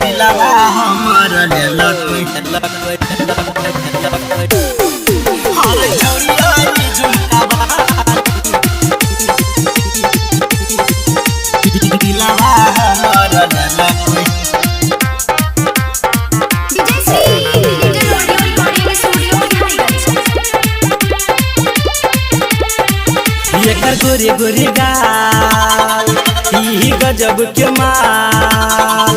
दिलवा हमर लेलक हर छोरिया की झुमकावा दिलवा हमर लेलक एकर गोरे गोरे गाल ही गजब के माल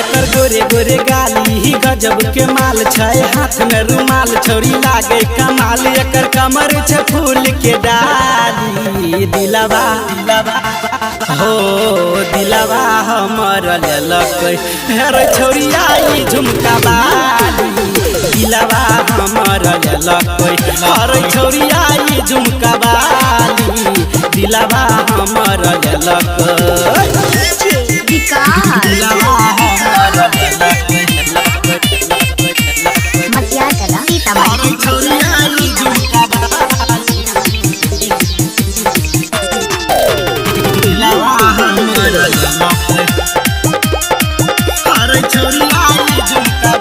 एकर गोरे गोरे गाल ही गजब के माल छै हाथ में रुमाल छोरी लागे कमाल एकर कमर छै फूल के डाली दिलवा हो दिलवा हमर लेलक हेर छोरिया ई झुमका बाली दिलवा हमर लेलक हर छोरिया ई झुमका बाली दिलवा हमर लेलक दिलवा हमर लेलक हर छोरिया ई झुमका बाली दिलवा हमर लेलक हर छोरिया ई झुमका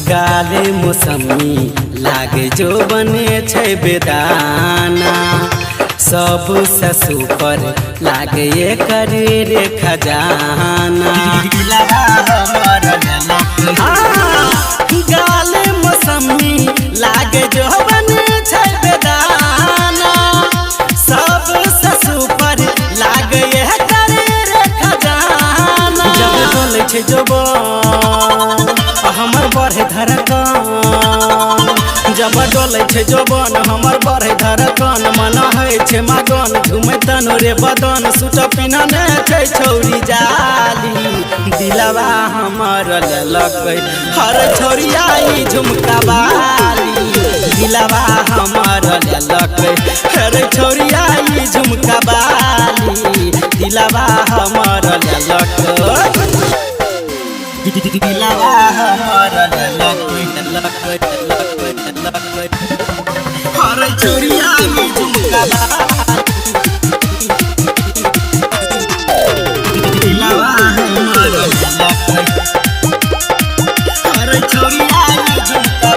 गाले मौसमी लागे जो बने छै बेदाना सब सुपर लागे एकर रे खजाना गाले मौसमी लागे जो बने छै बेदाना सब सुपर लागे एकर रे खजाना जब बोले छै जोबन हमर बढ़े धड़कन जब डोले छै जोबन हमर बढ़े धड़कन मन है छै मगन झूमे तनो रे बदन सूट पिनने छै छौरी जाली दिलवा हमर लेलक हर छोरिया ई झुमका बाली दिलवा हमर लेलक हर छोरिया ई झुमका बाली दिलवा हमर लेलक दिलवा हमर लेलक हर छोरिया की झुमका दिलवा हमर लेलक हर छोरिया की झुमका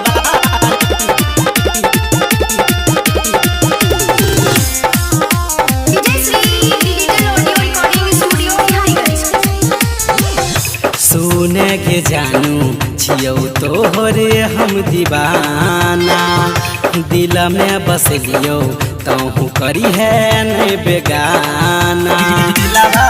सुने के जानू छियौ तोहरे हम दीवाना दिल में बस लियो तहु करी है नहीं बेगाना दिलवा